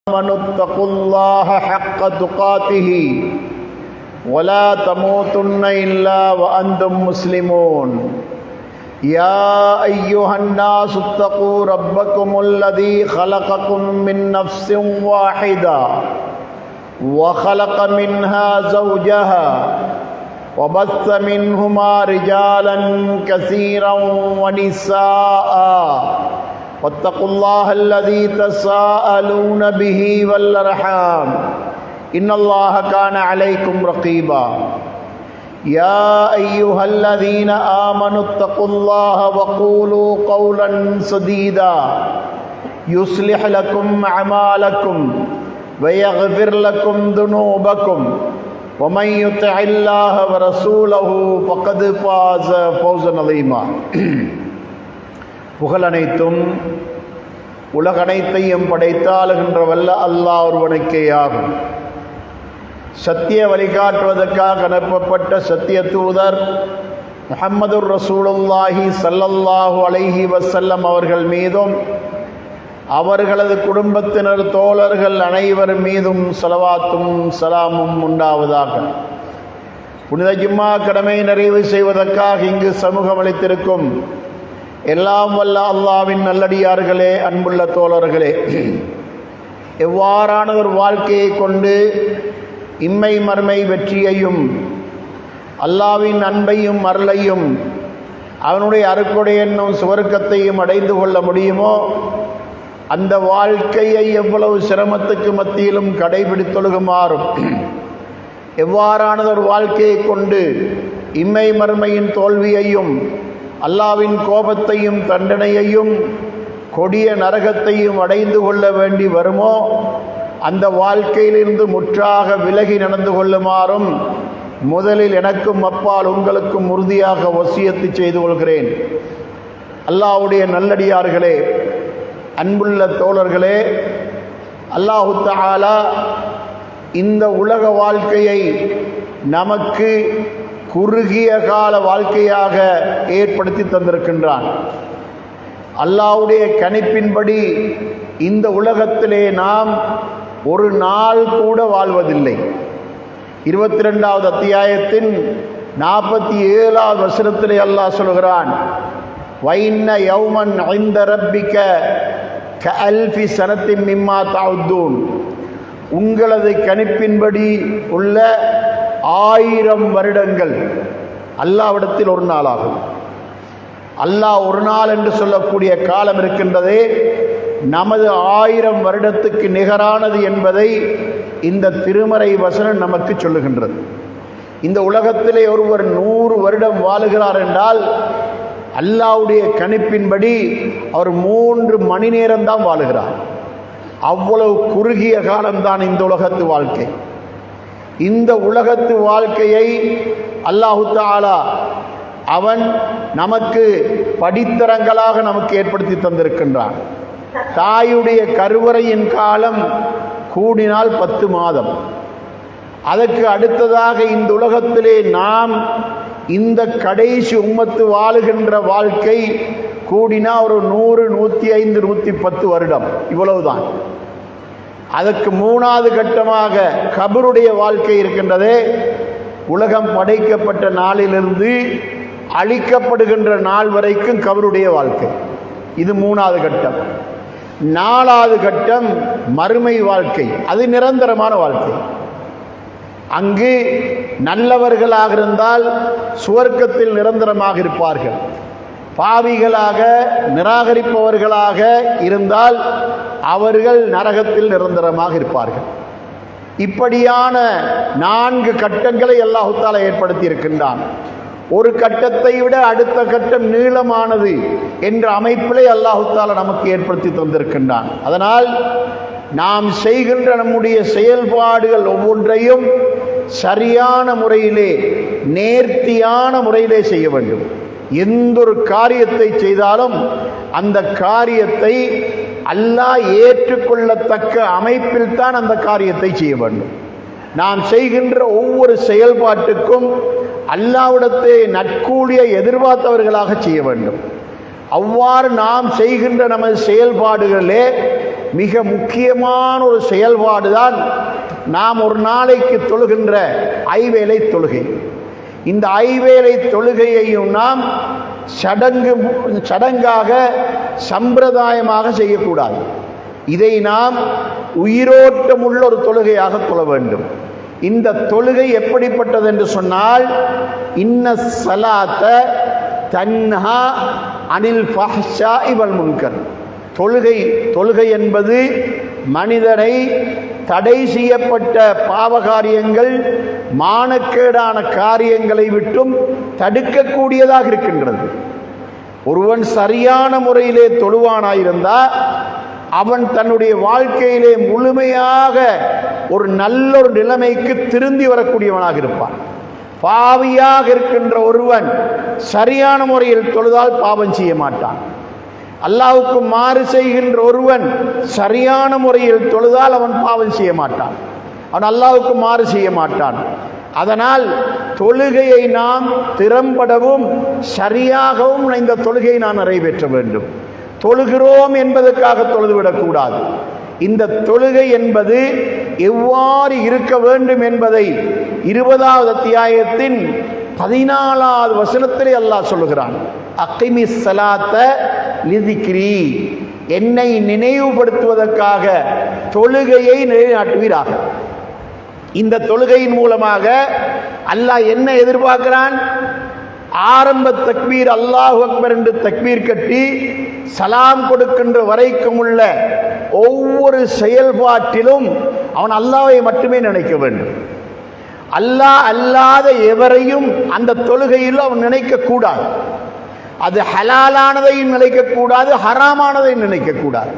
آمنوا اتقوا الله حق تقاته ولا تموتن إلا وأنتم مسلمون يا أيها الناس اتقوا ربكم الذي خلقكم من نفس واحدة وخلق منها زوجها وبث منهما رجالا كثيرا ونساء واتقوا الله الذي تساءلون به والأرحام إن الله كان عليكم رقيبا يا أيها الذين آمنوا اتقوا الله وقولوا قولا سديدا يصلح لكم أعمالكم ويغفر لكم ذنوبكم ومن يطع الله ورسوله فقد فاز فوزا عظيما. புகழனைத்தும் உலகனைத்தையும் படைத்தாளுகின்ற வல்ல அல்லாஹ் ஒருவனுக்கே ஆகும். சத்திய வழிகாட்டுவதற்காக அனுப்பப்பட்ட சத்திய தூதர் முஹம்மதுர் ரசூலுல்லாஹி ஸல்லல்லாஹு அலைஹி வஸல்லம் அவர்கள் மீதும் அவர்களது குடும்பத்தினர் தோழர்கள் அனைவர் மீதும் ஸலவாத்தும் சலாமும் உண்டாவதாக. புனித ஜும்மா கடமை நிறைவு செய்வதற்காக இங்கு சமூகம் அளித்திருக்கும் எல்லாம் வல்ல அல்லாஹ்வின் நல்லடியார்களே, அன்புள்ள தோழர்களே, எவ்வாறான ஒரு வாழ்க்கையை கொண்டு இம்மை மறுமை வெற்றியையும் அல்லாஹ்வின் அன்பையும் அருளையும் அவனுடைய அருட்கொடை என்னும் சுவர்க்கத்தையும் அடைந்து கொள்ள முடியுமோ அந்த வாழ்க்கையை எவ்வளவு சிரமத்துக்கு மத்தியிலும் கடைபிடித்தொழுகுமாறும், எவ்வாறானது ஒரு வாழ்க்கையை கொண்டு இம்மை மறுமையின் தோல்வியையும் அல்லாஹ்வின் கோபத்தையும் தண்டனையையும் கொடிய நரகத்தையும் அடைந்து கொள்ள வேண்டி வருமோ அந்த வாழ்க்கையிலிருந்து முற்றாக விலகி நடந்து கொள்ளுமாறும் முதலில் எனக்கும் அப்பால் உங்களுக்கும் உறுதியாக வசியத்து செய்து கொள்கிறேன். அல்லாஹ்வுடைய நல்லடியார்களே, அன்புள்ள தோழர்களே, அல்லாஹு தஆலா இந்த உலக வாழ்க்கையை நமக்கு குறுகிய கால வாழ்க்கையாக ஏற்படுத்தி தந்திருக்கின்றான். அல்லாஹ்வுடைய கணிப்பின்படி இந்த உலகத்திலே நாம் ஒரு நாள் கூட வாழ்வதில்லை. 22வது அத்தியாயத்தின் 47வது வசனத்திலே அல்லாஹ் சொல்கிறான், வைன்ன யௌமன் இன்த ரப்பிக கஅல்ஃபி ஸனத்தின் மிம்மா தஅுத்தூன். உங்களது கணிப்பின்படி உள்ள 1000 வருடங்கள் அல்லாஹ்விடத்தில் ஒரு நாளாகும். அல்லாஹ் ஒரு நாள் என்று சொல்லக்கூடிய காலம் இருக்கின்றதே நமது 1000 வருடத்துக்கு நிகரானது என்பதை இந்த திருமறை வசனம் நமக்கு சொல்லுகின்றது. இந்த உலகத்திலே ஒருவர் 100 வருடம் வாழுகிறார் என்றால் அல்லாஹ்வுடைய கணிப்பின்படி அவர் 3 மணி நேரம்தான் வாழுகிறார். அவ்வளவு குறுகிய காலம்தான் இந்த உலகத்து வாழ்க்கை. இந்த உலகத்து வாழ்க்கையை அல்லாஹு தஆலா அவன் நமக்கு படித்தரங்களாக நமக்கு ஏற்படுத்தி தந்திருக்கின்றான். தாயுடைய கருவறையின் காலம் கூடினால் 10 மாதம். அதற்கு அடுத்ததாக இந்த உலகத்திலே நாம் இந்த கடைசி உம்மத்து வாழுகின்ற வாழ்க்கை கூடினா ஒரு 100, 105, 110 வருடம், இவ்வளவுதான். அதற்கு 3வது கட்டமாக கபருடைய வாழ்க்கை இருக்கின்றதே. உலகம் படைக்கப்பட்ட நாளிலிருந்து அழிக்கப்படுகின்ற நாள் வரைக்கும் கபருடைய வாழ்க்கை. இது 3வது கட்டம். 4வது கட்டம் மறுமை வாழ்க்கை. அது நிரந்தரமான வாழ்க்கை. அங்கு நல்லவர்களாக இருந்தால் சுவர்க்கத்தில் நிரந்தரமாக இருப்பார்கள். பாவிகளாக நிராகரிப்பவர்களாக இருந்தால் அவர்கள் நரகத்தில் நிரந்தரமாக இருப்பார்கள். இப்படியான 4 கட்டங்களை அல்லாஹ் தஆலா ஏற்படுத்தி இருக்கின்றான். ஒரு கட்டத்தை விட அடுத்த கட்டம் நீளமானது என்ற அமைப்பிலே அல்லாஹ் தஆலா நமக்கு ஏற்படுத்தி தந்திருக்கின்றான். அதனால் நாம் செய்கின்ற நம்முடைய செயல்பாடுகள் ஒவ்வொன்றையும் சரியான முறையிலே, நேர்த்தியான முறையிலே செய்ய வேண்டும். எந்த ஒரு காரியத்தை செய்தாலும் அந்த காரியத்தை அல்லாஹ் ஏற்றுக்கொள்ளத்தக்க அமைப்பில் தான் அந்த காரியத்தை செய்ய வேண்டும். நாம் செய்கின்ற ஒவ்வொரு செயல்பாட்டுக்கும் அல்லாஹ்விடத்தை நற்கூலியை எதிர்பார்த்தவர்களாக செய்ய வேண்டும். அவ்வாறு நாம் செய்கின்ற நமது செயல்பாடுகளிலே மிக முக்கியமான ஒரு செயல்பாடு தான் நாம் ஒரு நாளைக்கு தொழுகின்ற ஐவேளை தொழுகை. இந்த ஐவேளை தொழுகையையும் நாம் சடங்காக சம்பிரதாயமாக செய்யக்கூடாது. இதை நாம் உயிரோட்டமுள்ள ஒரு தொழுகையாக தொழ வேண்டும். இந்த தொழுகை எப்படிப்பட்டது என்று சொன்னால், இன்ன ஸலாத்த தன்ஹா அனில் ஃபஹ்ஷாஇ வல் முன்கர். தொழுகை என்பது மனிதனை தடை செய்யப்பட்ட பாவகாரியங்கள், மானக்கேடான காரியங்களை விட்டும் தடுக்கக்கூடியதாக இருக்கின்றது. ஒருவன் சரியான முறையிலே தொழுவானாயிருந்தால் அவன் தன்னுடைய வாழ்க்கையிலே முழுமையாக ஒரு நல்ல ஒரு நிலைமைக்கு திருந்தி வரக்கூடியவனாக இருப்பான். பாவியாக இருக்கின்ற ஒருவன் சரியான முறையில் தொழுதால் பாவம் செய்ய மாட்டான். அல்லாஹ்வுக்கு மாறு செய்கின்ற ஒருவன் சரியான முறையில் தொழுதால் அவன் பாவம் செய்ய மாட்டான், அவன் அல்லாஹ்வுக்கு மாறு செய்ய மாட்டான். அதனால் தொழுகையை நாம் திறம்படவும் சரியாகவும் இந்த தொழுகையை நாம் நிறைவேற்ற வேண்டும். தொழுகிறோம் என்பதற்காக தொழுதுவிடக்கூடாது. இந்த தொழுகை என்பது எவ்வாறு இருக்க வேண்டும் என்பதை 20வது அத்தியாயத்தின் 14வது வசனத்திலே அல்லாஹ் சொல்லுகிறான். அக்கிமிஸ் ஸலாத்த லிதிக்ரி, என்னை நினைவுபடுத்துவதற்காக தொழுகையை நிலைநாட்டுவீராக. இந்த தொழுகையின் மூலமாக அல்லாஹ் என்ன எதிர்பார்க்கிறான்? ஆரம்ப தக்பீர் அல்லாஹு அக்பர் என்று தக்பீர் கட்டி சலாம் கொடுக்கின்ற வரைக்கும் உள்ள ஒவ்வொரு செயல்பாட்டிலும் அவன் அல்லாஹ்வை மட்டுமே நினைக்க வேண்டும். அல்லாஹ் அல்லாத எவரையும் அந்த தொழுகையில் அவன் நினைக்க கூடாது. அது ஹலாலானதையும் நினைக்கக்கூடாது, ஹராமானதையும் நினைக்கக்கூடாது.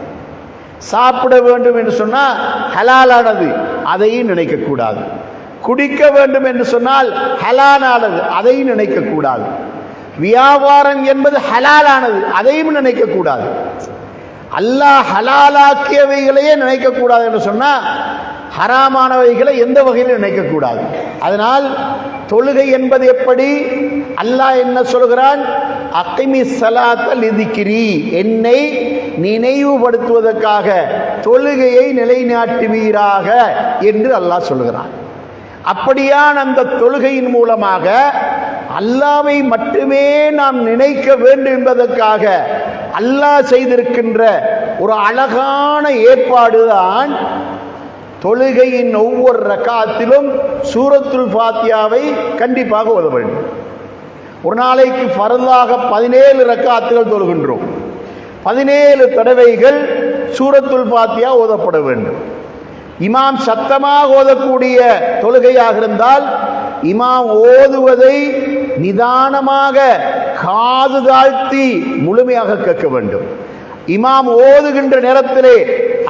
சாப்பிட வேண்டும் என்று சொன்னால் ஹலாலானது அதையும் நினைக்கக்கூடாது. குடிக்க வேண்டும் என்று சொன்னால் ஹலாலானது அதையும் நினைக்கக்கூடாது. வியாபாரம் என்பது ஹலாலானது அதையும் நினைக்கக்கூடாது. அல்லாஹ் ஹலாலாக்கியவைகளையே நினைக்கக்கூடாது என்று சொன்னால் ஹராமானவைகளை எந்த வகையில் நினைக்கக்கூடாது. அதனால் தொழுகை என்பது எப்படி? அல்லாஹ் என்ன சொல்கிறான்? அக்கிமிஸ் ஸலாத்த லிதிக்ரி, என்னை நினைவுபடுத்துவதற்காக தொழுகையை நிலைநாட்டுவீராக என்று அல்லாஹ் சொல்கிறான். அப்படியான் அந்த தொழுகையின் மூலமாக அல்லாஹ்வை மட்டுமே நாம் நினைக்க வேண்டும் என்பதற்காக அல்லாஹ் செய்திருக்கின்ற ஒரு அழகான ஏற்பாடுதான் தொழுகையின் ஒவ்வொரு ரக்காத்திலும் சூரத்துல் ஃபாத்தியாவை கண்டிப்பாக ஓத வேண்டும். ஒரு நாளைக்கு ஃபர்லாக 17 ரக்காத்துகள் தொழுகின்றோம். 17 தடவைகள் சூரத்துல் ஃபாத்தியா ஓதப்பட வேண்டும். இமாம் சத்தமாக ஓதக்கூடிய தொழுகையாக இருந்தால் இமாம் ஓதுவதை நிதானமாக காது தாழ்த்தி முழுமையாக கேட்க வேண்டும். இமாம் ஓதுகின்ற நேரத்திலே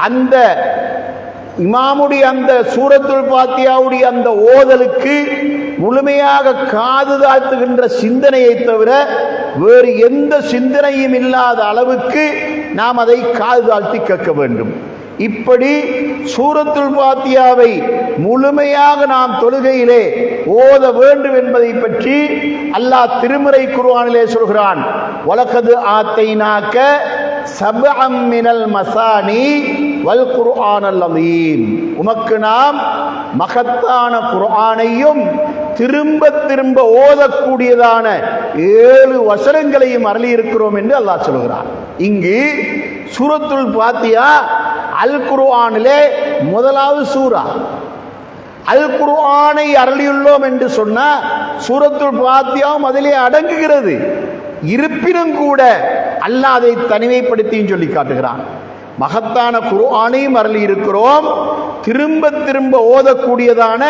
அந்த இமாமுடைய அந்த சூரத்துல் ஃபாத்தியாவுடைய அந்த ஓதலுக்கு முழுமையாக காது தாழ்த்துகின்ற சிந்தனையை தவிர வேறு எந்த சிந்தனையும் இல்லாத அளவுக்கு நாம் அதை காது தாழ்த்தி கேட்க வேண்டும். இப்படி சூரத்துல் ஃபாத்தியாவை முழுமையாக நாம் தொழுகையிலே ஓத வேண்டும் என்பதை பற்றி அல்லாஹ் திருமறை குர்ஆனிலே சொல்கிறான். வலகது ஆத்தைனாக்க சப்அம் மினல் மசானி வல் குர்ஆனல் அதீம், உமக்கு நாம் மகத்தான குர்ஆனையும் திரும்ப திரும்ப ஓதக்கூடியதான 7 வசனங்களையும் அருளி இருக்கிறோம் என்று அல்லாஹ் சொல்கிறான். இங்கு சூரத்துல் ஃபாத்தியா அல் குர்ஆனிலே முதலாவது சூரா. அல் குர்ஆனை அருளியுள்ளோம் என்று சொன்னால் சூரத்துல் ஃபாத்தியாவும் அதிலே அடங்குகிறது. இருப்பினும் கூட அல்லாஹ் அதை தனிமைப்படுத்தியும் சொல்லி காட்டுகிறான். மகத்தான குர்ஆனையும் அருளி இருக்கிறோம், திரும்ப திரும்ப ஓதக்கூடியதான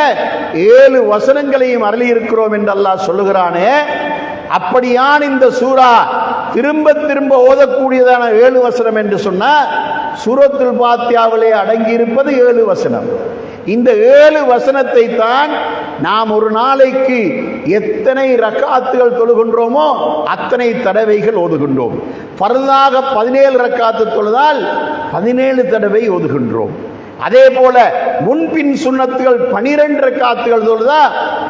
7 வசனங்களையும் அருளி இருக்கிறோம் என்று அல்லாஹ் சொல்லுகிறானே. அப்படியான் இந்த சூரா திரும்ப திரும்ப ஓதக்கூடியதான 7 வசனம் என்று சொன்னால் சூரத்துல் ஃபாத்தியாவிலே அடங்கி இருப்பது 7 வசனம். இந்த 7 வசனத்தை தான் நாம் ஒரு நாளைக்கு எத்தனை ரக்காத்துகள் தொழுகின்றோமோ அத்தனை தடவைகள் ஓதுகின்றோம். ஃபர்லாக 17 ரக்காத்து தொழுதால் 17 தடவை ஓதுகின்றோம். அதே போல முன்பின் சுன்னத்துகள் 12 ரக்காத்துகள் தொழுதா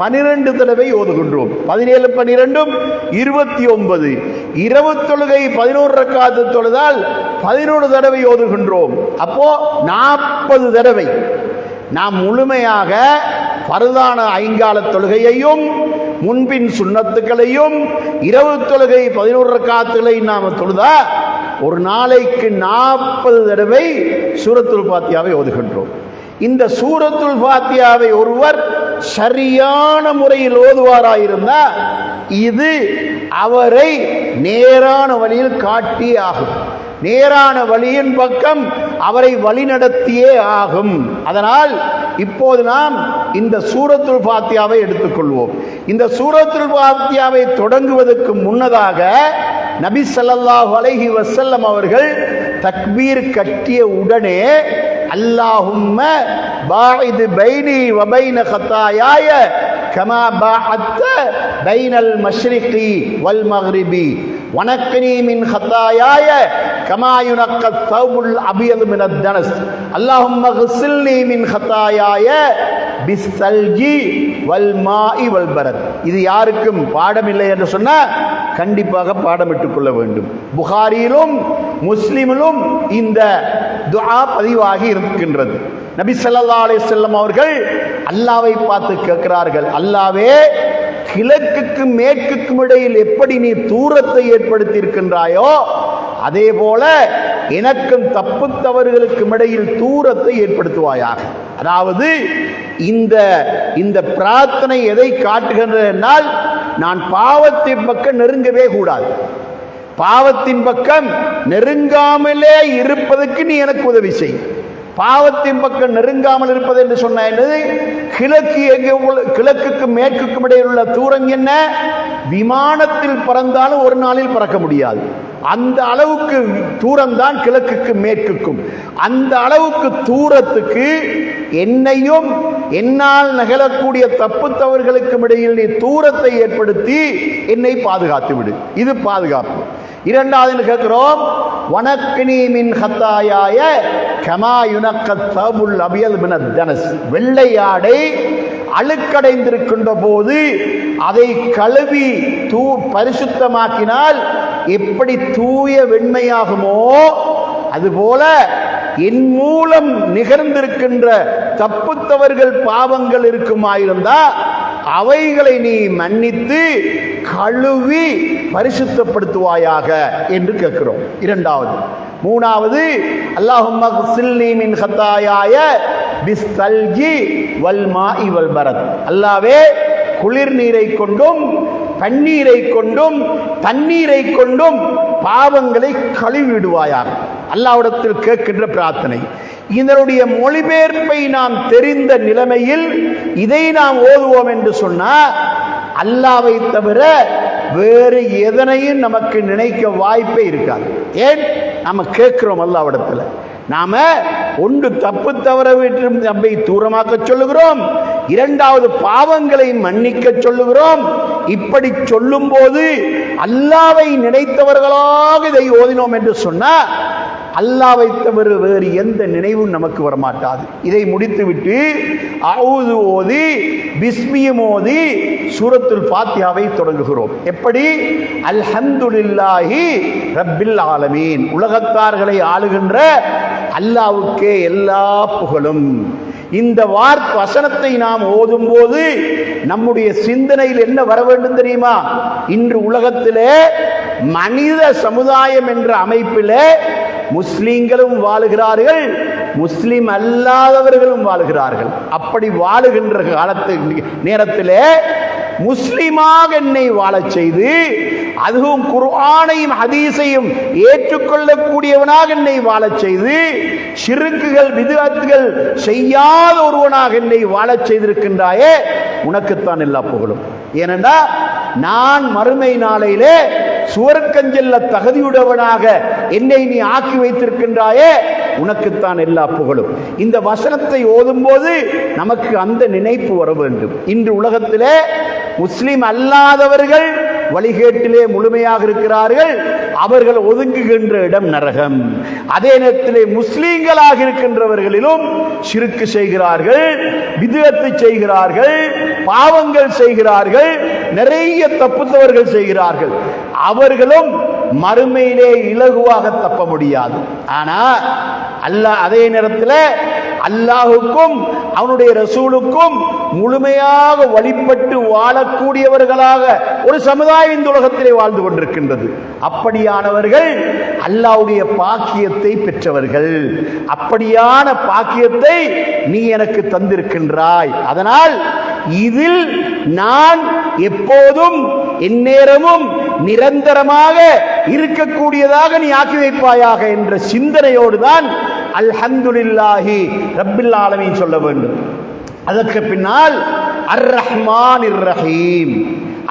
12 தடவை ஓதுகின்றோம். 17 12 29. இரவு தொழுகை 11 ரக்காத்து தொழுதால் 11 தடவை ஓதுகின்றோம். அப்போ 40 தடவை நாம் முழுமையாக ஃபர்தான ஐங்கால தொழுகையையும் முன்பின் சுன்னத்துக்களையும் இரவு தொழுகை 11 ரக்காத்துகளை நாம் தொழுதா ஒரு நாளைக்கு 40 தடவை சூரத்துல் ஃபாத்தியாவை ஓதுகின்றோம். இந்த சூரத்துல் ஃபாத்தியாவை ஒருவர் சரியான முறையில் ஓதுவாராயிருந்தா இது அவரை நேரான வழியில் காட்டியே ஆகும், நேரான வழியின் பக்கம் அவரை வழிநடத்தியே ஆகும். அதனால் இப்போது நாம் இந்த சூரத்துல் ஃபாத்தியாவை எடுத்துக்கொள்வோம். இந்த சூரத்துல் ஃபாத்தியாவை தொடங்குவதற்கு முன்னதாக நபி ஸல்லல்லாஹு அலைஹி வஸல்லம் அவர்கள் தக்பீர் கட்டிய உடனே அல்லாஹும்ம பாஇத் பைனி வ பைன கதாயாய கமா பாஅத்த பைனல் மஷ்ரிகி வல் மக்ரிபி வனக்னி மின் கதாயாய கமா யுனக்க ஸௌபுல் அபியது மினத் தனஸ் அல்லாஹும்ம க்ஸில்னி மின் கதாயாய பிஸ்ஸல்ஜி வல் மாஇ வல் பரத். இது யாருக்கும் பாடமில்லை என்று சொன்னால் கண்டிப்பாக பாடமிட்டுக் கொள்ள வேண்டும். புகாரியிலும் முஸ்லிமிலும் இந்த துஆ பதிவாகி இருக்கின்றது. நபி ஸல்லல்லாஹு அலைஹி வஸல்லம் அவர்கள் அல்லாஹ்வை பார்த்து கேட்கிறார்கள், அல்லாஹ்வே, கிழக்குக்கும் மேற்குக்கும் இடையில் எப்படி நீ தூரத்தை ஏற்படுத்தி இருக்கின்றாயோ அதே போல எனக்கும் தப்பு தவறுகளுக்கும் இடையில் தூரத்தை ஏற்படுத்துவாயாக. அதாவது இந்த பிரார்த்தனை எதை காட்டுகின்றது என்றால், நான் பாவத்தின் பக்கம் நெருங்கவே கூடாது, பாவத்தின் பக்கம் நெருங்காமலே இருப்பதற்கு நீ எனக்கு உதவி செய். பாவத்தின் பக்கம் நெருங்காமல் இருப்பது என்று சொன்ன என்னது? கிழக்குக்கும் மேற்குக்கும் இடையில் உள்ள தூரம் என்ன? விமானத்தில் பறந்தாலும் ஒரு நாளில் பறக்க முடியாது. அந்த அளவுக்கு தூரம் தான் கிழக்குக்கும் மேற்குக்கும். அந்த அளவுக்கு தூரத்துக்கு என்னையும் என்னால் நகலக்கூடிய தப்பு தவறுகளுக்கும் இடையில் நீ தூரத்தை ஏற்படுத்தி என்னை பாதுகாத்து விடு. இது பாதுகாப்பு. இரண்டாவது கேட்கிறோம், வனக்னி மின் ஹத்தாயாய கமா யுனக்க ஸௌபுல் அபியது மினத் தனஸ். வெள்ளையாடை அழுக்கடைந்திருக்கின்ற போது அதை கழுவி பரிசுத்தமாக்கினால் எப்படி தூய வெண்மையாகுமோ அதுபோல என் மூலம் நிகழ்ந்திருக்கின்ற தப்பு தவறுகள் பாவங்கள் இருக்குமாயிருந்தா அவைகளை நீ மன்னித்து கழுவி பரிசுத்தப்படுத்துவாயாக என்று கேட்கிறோம். இரண்டாவது. மூணாவது, அல்லாஹும்ம க்ஸில்னி மின் ஹத்தாயாய பிஸ்ஸல்ஜி வல் மாஇ வல் பரத். அல்லாஹ்வே, குளிர் நீரை கொண்டும் பன்னீரை கொண்டும் தண்ணீரை கொண்டும் பாவங்களை கழுவிடுவாயாக. அல்லாஹ்விடத்தில் கேட்கின்ற பிரார்த்தனை. இதனுடைய மொழிபெயர்ப்பை நாம் தெரிந்த நிலைமையில் இதை நாம் ஓதுவோம் என்று சொன்னால் அல்லாஹ்வை தவிர வேறு எதனையும் நமக்கு நினைக்க வாய்ப்பே இருக்காது. ஏன்? நம்ம கேட்கிறோம் அல்லாஹ்விடத்தில். நாம ஒன்று தப்பு தவற விட்டு நம்மை தூரமாக்க சொல்லுகிறோம், இரண்டாவது பாவங்களை மன்னிக்க சொல்லுகிறோம். இப்படி சொல்லும் போது அல்லாஹ்வை நினைத்தவர்களாக இதை ஓதினோம் என்று சொன்னால் அல்லாஹ்வை தவிர வேறு எந்த நினைவும் நமக்கு வரமாட்டாது. இதை முடித்துவிட்டு அஊது ஓதி பிஸ்மியும் ஓதி சூரத்துல் ஃபாத்தியாவை தொடங்குகிறோம். எப்படி? அல்ஹம்துலில்லாஹி ரப்பில் ஆலமீன். உலகத்தார்களை ஆளுகின்ற அல்லாஹ்வுக்கே எல்லா புகழும். இந்த வசனத்தை நாம் ஓதும் போது நம்முடைய சிந்தனையில் என்ன வர வேண்டும் தெரியுமா? இன்று உலகத்திலே மனித சமுதாயம் என்ற அமைப்பிலே முஸ்லிம்களும் வாழுகிறார்கள், முஸ்லிம் அல்லாதவர்களும் வாழுகிறார்கள். அப்படி வாழுகின்ற நேரத்திலே முஸ்லிமாக என்னை வாழச் செய்து, அதுவும் குர்ஆனையும் ஹதீஸையும் ஏற்றுக்கொள்ளக்கூடியவனாக என்னை வாழச் செய்து, ஷிர்க்குகள் பித்அத்துகள் செய்யாத ஒருவனாக என்னை வாழச் செய்திருக்கின்றாயே, உனக்குத்தான் எல்லா புகழும். ஏனென்றா நான் மறுமை நாளையிலே சுவர்க்கஞ்செல்ல தகுதியுடையவனாக என்னை நீ ஆக்கி வைத்திருக்கின்றாயே, உனக்குத்தான் எல்லா புகழும். இந்த வசனத்தை ஓதும் போது நமக்கு அந்த நினைப்பு வர வேண்டும். இன்று உலகத்திலே முஸ்லிம் அல்லாதவர்கள் வழிகேட்டிலே முழுமையாக இருக்கிறார்கள், அவர்கள் ஒதுங்குகின்ற இடம் நரகம். அதே நேரத்திலே முஸ்லீம்களாக இருக்கின்றவர்களிலும் ஷிர்க் செய்கிறார்கள், பித்அத் செய்கிறார்கள், பாவங்கள் செய்கிறார்கள், நிறைய தப்புத்தவர்கள் செய்கிறார்கள். அவர்களும் மறுமையிலே இலகுவாக தப்ப முடியாது. ஆனா அல்லாஹ் அதே நேரத்தில் அல்லாஹுக்கும் அவனுடைய ரசூலுக்கும் முழுமையாக வழிபட்டு வாழக்கூடியவர்களாக ஒரு சமுதாயம் இந்த உலகத்திலே வாழ்ந்து கொண்டிருக்கின்றது. அப்படியானவர்கள் அல்லாஹ்வுடைய பாக்கியத்தை பெற்றவர்கள். அப்படியான பாக்கியத்தை நீ எனக்கு தந்திருக்கின்றாய். அதனால் இதில் நான் எப்போதும் எந்நேரமும் நிரந்தரமாக இருக்கக்கூடியதாக நீ ஆக்கி வைப்பாயாக என்ற சிந்தனையோடு தான் அல்ஹம்துலில்லாஹி ரப்பில் ஆலமீன் சொல்ல வேண்டும். அதற்கு பின்னால் அர் ரஹ்மான் இர் ரஹீம்,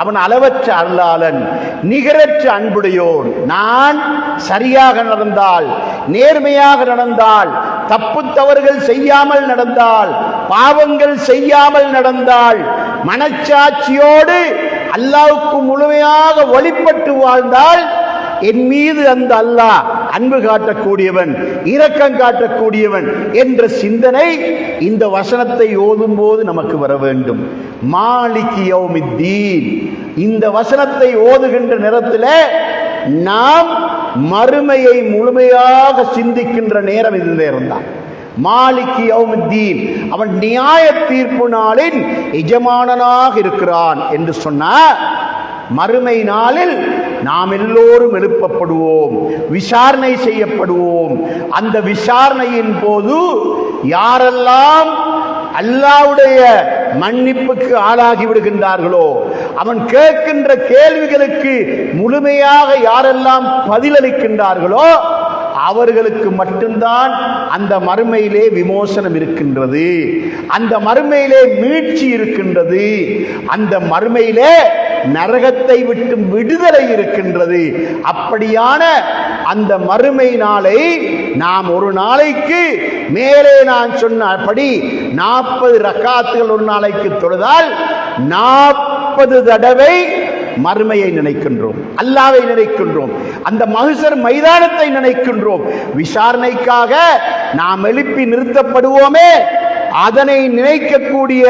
அவன் அளவற்ற அருளாளன், நிகரற்ற அன்புடையோன். நான் சரியாக நடந்தால், நேர்மையாக நடந்தால், தப்பு தவறுகள் செய்யாமல் நடந்தால், பாவங்கள் செய்யாமல் நடந்தால், மனச்சாட்சியோடு அல்லாஹ்வுக்கு முழுமையாக வழிபட்டு வாழ்ந்தால் என் மீது அந்த அல்லாஹ் அன்பு காட்டக்கூடியவன், இரக்கம் காட்டக்கூடியவன் என்ற சிந்தனை இந்த வசனத்தை ஓதும் போது நமக்கு வர வேண்டும். மாலிகி யௌமித்தீன், இந்த வசனத்தை ஓதுகின்ற நேரத்தில் நாம் மறுமையை முழுமையாக சிந்திக்கின்ற நேரம் இந்த நேரம் தான். மாலிகி யௌமித்தீன், அவன் நியாய தீர்ப்பு நாளின் எஜமானனாக இருக்கிறான் என்று சொன்னார். மறுமை நாளில் நாம் எல்லோரும் எழுப்பப்படுவோம், விசாரணை செய்யப்படுவோம். அந்த விசாரணையின் போது யாரெல்லாம் அல்லாஹ்வுடைய மன்னிப்புக்கு ஆளாகி விடுகின்றார்களோ, அவன் கேட்கின்ற கேள்விகளுக்கு முழுமையாக யாரெல்லாம் பதிலளிக்கின்றார்களோ அவர்களுக்கு மட்டும்தான் அந்த மறுமையிலே விமோசனம் இருக்கின்றது, அந்த மறுமையிலே மீட்சி இருக்கின்றது, அந்த மறுமையிலே நரகத்தை விட்டு விடுதலை இருக்கின்றது. அப்படியான அந்த மறுமை நாளை நாம் ஒரு நாளைக்கு மேலே நான் சொன்னபடி 40 ரக்காத்துகள் ஒரு நாளைக்கு தொழுதால் 40 தடவை மறுமையை நினைக்கின்றோம், அல்லாஹ்வை நினைக்கின்றோம், அந்த மஹ்ஷர் மைதானத்தை நினைக்கின்றோம். விசாரணைக்காக நாம் எழுப்பி நிறுத்தப்படுவோமே, அதனை நினைக்கக்கூடிய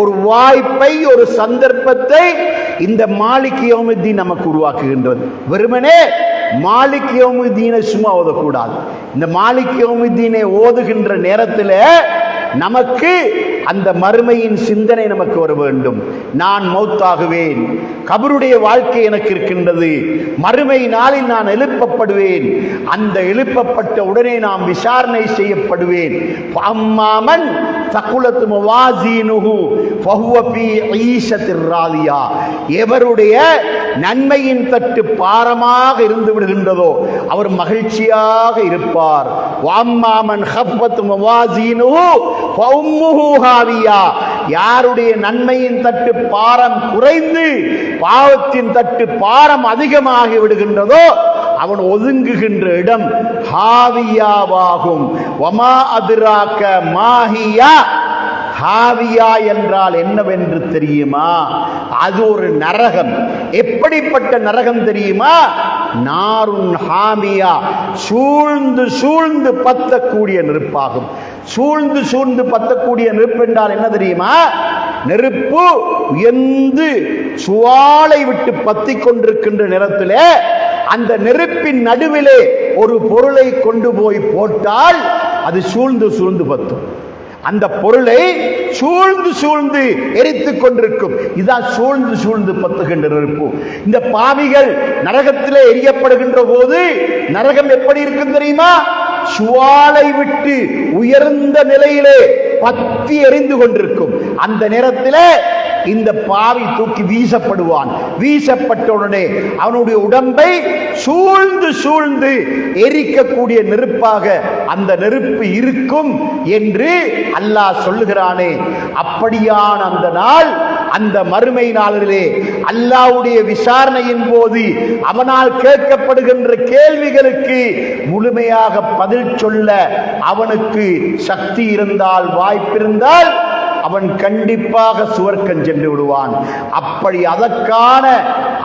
ஒரு வாய்ப்பை, ஒரு சந்தர்ப்பத்தை இந்த மாலிக் யௌமித்தீன் நமக்கு உருவாக்குகின்றது. வெறுமனே மாலிக் யௌமித்தீனை சும்மா ஓதக்கூடாது. இந்த மாலிக் யௌமித்தீனை ஓதுகின்ற நேரத்தில் நமக்கு அந்த மறுமையின் சிந்தனை நமக்கு வர வேண்டும். நான் மௌத்தாகுவேன், கபருடைய வாழ்க்கை எனக்கு இருக்கின்றது, மறுமை நாளில் நான் எழுப்பப்படுவேன், அந்த எழுப்பப்பட்ட உடனே நாம் விசாரணை செய்யப்படுவேன். அம்மாமன் தகுலத்து மவாசீனுஹு ஃபஹுவ ஃபீ ஈஷத்திர் ராதியா, எவருடைய நன்மையின் தட்டு பாரமாக இருந்து விடுகின்றதோ அவர் மகிழ்ச்சியாக இருப்பார். அம்மாமன் ஹஃபத் மவாசீனுஹு ஃபஉம்முஹு ஹாவியா, யாருடைய நன்மையின் தட்டு பாரம் குறைந்து பாவத்தின் தட்டு பாரம் அதிகமாகி விடுகின்றதோ அவன் ஒதுங்குகின்ற இடம் ஹாவியாவாகும். வமா அதிராக்க மாஹியா, ஹாவியா என்றால் என்னவென்று தெரியுமா? அது ஒரு நரகம். எப்படிப்பட்ட நரகம் தெரியுமா? நாருன் ஹாமியா, சூழ்ந்து சூழ்ந்து பத்தக்கூடிய நெருப்பாகும். சூழ்ந்து சூழ்ந்து பத்தக்கூடிய நெருப்பு என்றால் என்ன தெரியுமா? நெருப்பு உயர்ந்து சுவாலை விட்டு பத்தி கொண்டிருக்கின்ற நேரத்திலே அந்த நெருப்பின் நடுவிலே ஒரு பொருளை கொண்டு போய் போட்டால் அது சூழ்ந்து சூழ்ந்து பத்தும். அந்த பொருளை சூழ்ந்து சூழ்ந்து எரித்துக் கொண்டிருக்கும். இதான் சூழ்ந்து சூழ்ந்து பத்துகின்ற நெருப்பு. இந்த பாவிகள் நரகத்திலே எரியப்படுகின்ற போது நரகம் எப்படி இருக்கும் தெரியுமா? சுவாலை விட்டு உயர்ந்த நிலையிலே பத்தி எரிந்து கொண்டிருக்கும். அந்த நேரத்திலே இந்த பாவி தூக்கி வீசப்படுவான். வீசப்பட்ட உடனே அவனுடைய உடம்பை சூழ்ந்து சூழ்ந்து எரிக்கக்கூடிய நெருப்பாக அந்த நெருப்பு இருக்கும் என்று அல்லாஹ் சொல்லுகிறானே. அப்படியான அந்த நாள், அந்த மறுமை நாளிலே அல்லாஹ்வுடைய விசாரணையின் போது அவனால் கேட்கப்படுகின்ற கேள்விகளுக்கு முழுமையாக பதில் சொல்ல அவனுக்கு சக்தி இருந்தால், வாய்ப்பிருந்தால் அவன் கண்டிப்பாக சுவர்க்கம் சென்று விடுவான். அப்படி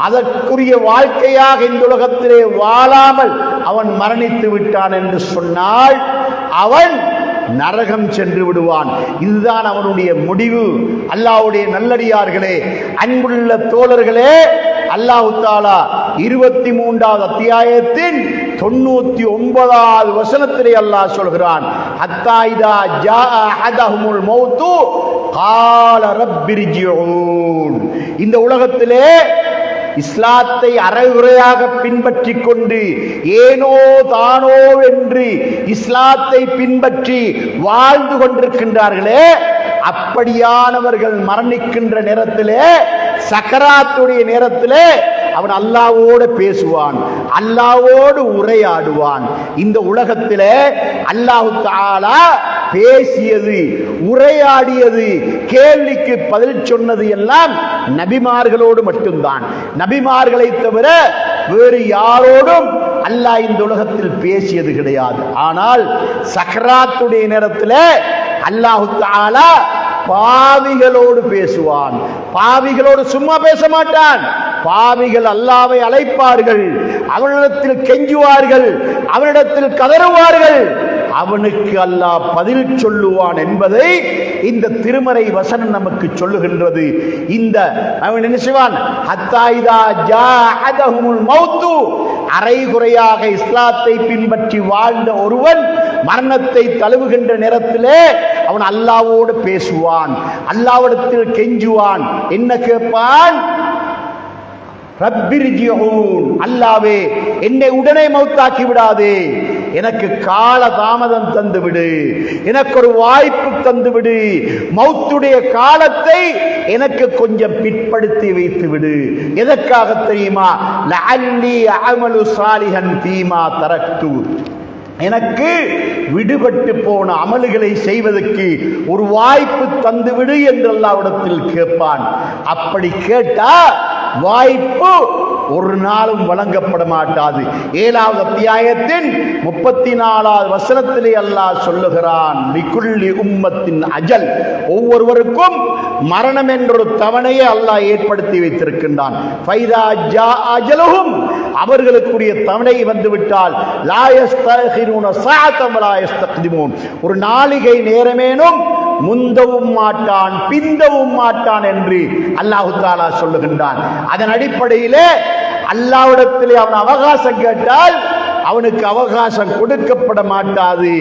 அதற்குரிய வாழ்க்கையாக இந்த உலகத்திலே வாழாமல் அவன் மரணித்து விட்டான் என்று சொன்னால் அவன் நரகம் சென்று விடுவான். இதுதான் அவனுடைய முடிவு. அல்லாஹ்வுடைய நல்லடியார்களே, அன்புள்ள தோழர்களே, அல்லாஹ் தஆலா 23வது அத்தியாயத்தின் 99வது வசனத்திலே அல்லாஹ் சொல்கிறான், ஹத்தா இதா ஜாஅ அஹதஹுமுல் மௌத்து கால ரப்பிர்ஜிஊன். இந்த உலகத்திலே இஸ்லாத்தை அரைகுறையாக பின்பற்றி கொண்டு ஏனோ தானோ என்று இஸ்லாத்தை பின்பற்றி வாழ்ந்து கொண்டிருக்கின்றார்களே, அப்படியானவர்கள் மரணிக்கின்ற நேரத்திலே, சக்கராத்துடைய நேரத்திலே அவன் அல்லாஹ்வோடு பேசுவான், அல்லாஹ்வோடு உரையாடுவான். இந்த உலகத்திலே அல்லாஹ் தஆலா பேசியது, உரையாடியது, கேள்விக்கு பதில் சொன்னது எல்லாம் நபிமார்களோடு மட்டும்தான். நபிமார்களை தவிர வேறு யாரோடும் அல்லாஹ் இந்த உலகத்தில் பேசியது கிடையாது. ஆனால் சக்கராத்துடைய நேரத்தில் அல்லாஹ் தஆலா பாவிகளோடு பேசுவான். பாவிகளோடு சும்மா பேச மாட்டான். பாவிகள் அல்லாஹ்வை அழைப்பார்கள், அவனிடத்தில் கெஞ்சுவார்கள், அவனிடத்தில் கதறுவார்கள், அவனுக்கு அல்லாஹ் பதில் சொல்லுவான் என்பதை இந்த திருமறை வசனம் நமக்கு சொல்லுகின்றது. இந்த அவன் என்ன செய்வான், ஹத்தா இதா ஜாஅஹதுல் மௌத்து, அரைகுறையாக இஸ்லாத்தை பின்பற்றி வாழ்ந்த ஒருவன் மரணத்தை தழுவுகின்ற நேரத்திலே அவன் அல்லாஹ்வோடு பேசுவான், அல்லாஹ்விடத்தில் கெஞ்சுவான். என்ன கேட்பான்? ரப்பிர்ஜிஊன், அல்லாஹ்வே என்னை உடனே மௌத்தாக்கி விடாதே, எனக்கு கால தாமதம் தந்து விடு, எனக்கு ஒரு வாய்ப்பு தந்து விடு, மௌத்துடைய காலத்தை எனக்கு கொஞ்சம் பிற்படுத்தி வைத்து விடு. எதற்காக தெரியுமா? லஅல்லி அஅமலு சாலிஹன் ஃபீமா தரக்து, எனக்கு விடுபட்டு போன அமல்களை செய்வதற்கு ஒரு வாய்ப்பு தந்துவிடு என்று அல்லாஹ்விடத்தில் கேட்பான். அப்படி கேட்டா வாய்ப்பு ஒரு நாளும் வழங்கப்பட மாட்டாது. 7வது அத்தியாயத்தின் 34வது வசனத்திலே அல்லாஹ் சொல்லுகிறான், லிகுல்லி உம்மத்தின் அஜல், ஒவ்வொருவருக்கும் மரணம் என்ற ஒரு தவணையை அல்லாஹ் ஏற்படுத்தி வைத்திருக்கின்றான். ஃபைதா ஜா அஜலுஹும், அவர்களுக்குரிய தவணை வந்துவிட்டால் லா யஸ்தகிருன ஸஅதம் வலா யஸ்தக்திமூன், ஒரு நாளிகை நேரமேனும் முந்தவும் மாட்டான் பிந்தவும் மாட்டான் என்று அல்லாஹ் தஆலா சொல்லுகின்றான். அதன் அடிப்படையிலே அல்லாஹ்விடத்திலே அவன் அவகாசம் கேட்டால் அவனுக்கு அவகாசம் கொடுக்கப்பட மாட்டாது.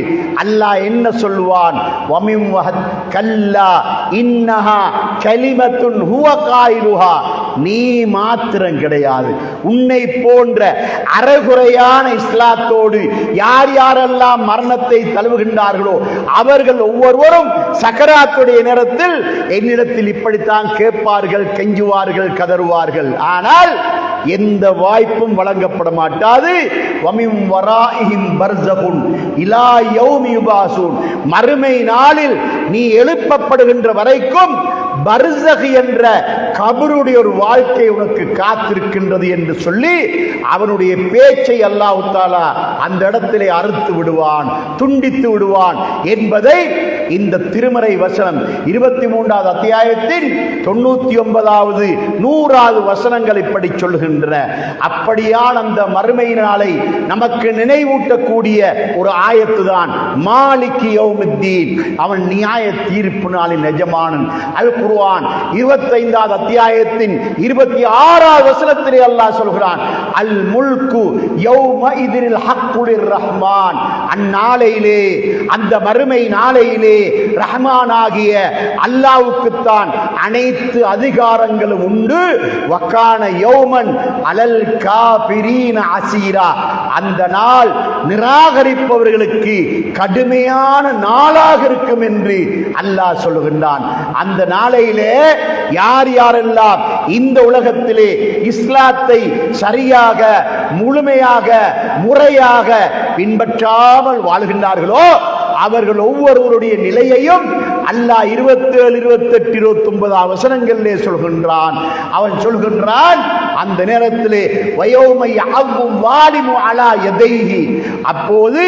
அல்லாஹ் என்ன சொல்லுவான்? வமின் வஹத் கல்லா இன்னஹா கலிமத்துன் ஹுவ காயிலுஹா, நீ மாத்திரம் கிடையாது, உன்னை போன்ற அறகுறையான இஸ்லாத்தோடு யார் யாரெல்லாம் மரணத்தை தழுவுகின்றார்களோ அவர்கள் ஒவ்வொருவரும் சக்கராத்துடைய நேரத்தில் என்னிடத்தில் இப்படித்தான் கேட்பார்கள், கெஞ்சுவார்கள், கதறுவார்கள். ஆனால் எந்த வாய்ப்பும் வழங்கப்பட மாட்டாது. வமின் வராஇஹிம் பர்ஸகுன் இலா யௌமி யுபாஸூன், மறுமை நாளில் நீ எழுப்பப்படுகின்ற வரைக்கும் பர்ஸக் என்ற கபருடைய ஒரு வாழ்க்கை உனக்கு காத்திருக்கின்றது என்று சொல்லி அவனுடைய பேச்சை அல்லாஹ் தஆலா அந்த இடத்திலே அறுத்து விடுவான், துண்டித்து விடுவான் என்பதை இந்த திருமறை வசனம் 23வது அத்தியாயத்தின் 99வது 100வது வசனங்கள் இப்படி சொல்லுகின்றன. அப்படியான அந்த மறுமை நாளை நமக்கு நினைவூட்டக்கூடிய ஒரு ஆயத்து தான் மாலிகி யௌமித்தீன், அவன் நியாய தீர்ப்பு நாளின் எஜமானன். அல் குர்ஆன் 25வது அத்தியாயத்தின் 26வது வசனத்திலே அல்லாஹ் சொல்கிறான், அல் முல்கு யௌமஇதில் ஹக்கு லிர்ரஹ்மான், அந்நாளையிலே, அந்த மறுமை நாளையிலே ரஹ்மானாகிய அல்லாஹ்வுக்குத்தான் அனைத்து அதிகாரங்களும் உண்டு. வகான யௌமன் அலல் காபிரீன அசீரா, அந்த நாள் நிராகரிப்பவர்களுக்கு கடுமையான நாளாக இருக்கும் என்று அல்லாஹ் சொல்லுகின்றான். அந்த நாளையிலே யார் யாரெல்லாம் இந்த உலகத்திலே இஸ்லாத்தை சரியாக முழுமையாக முறையாக பின்பற்றாமல் வாழ்கின்றார்களோ அவர்கள் ஒவ்வொருவருடைய நிலையையும் அல்லாஹ் 27, 28, 29 வசனங்களிலே சொல்கின்றான். அவன் சொல்கின்றான், அந்த நேரத்திலே வயோமை அவ்வும் வாலிமு அலா யதைஹி, அப்போது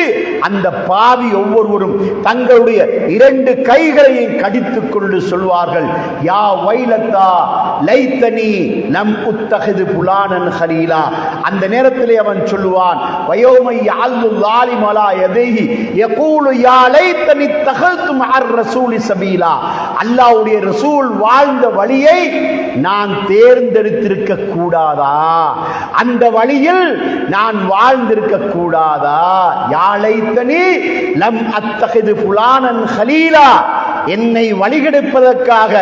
அந்த பாவி ஒவ்வொருவரும் தங்களுடைய 2 கைகளையும் கடித்துக் கொண்டு சொல்வார்கள், யா வைலத்தா லைத்தனி லம் உத்தஹிது புலானன் ஹலீலா. அந்த நேரத்திலே அவன் சொல்லுவான், வயோமை அவ்வு வாலிமு அலா யதைஹி யகூலு யா லைத்தனி தஹல்து மஅர் ரசூலி சபீலா, அல்லாஹ்வுடைய ரசூல் வாழ்ந்த வழியை நான் தேர்ந்தெடுத்திருக்க கூடாதா, அந்த வழியில் நான் வாழ்ந்திருக்க கூடாதா. யா லைத்தனி லம் அத்தஹிது புலானன் ஹலீலா, என்னை வழிகெடுப்பதற்காக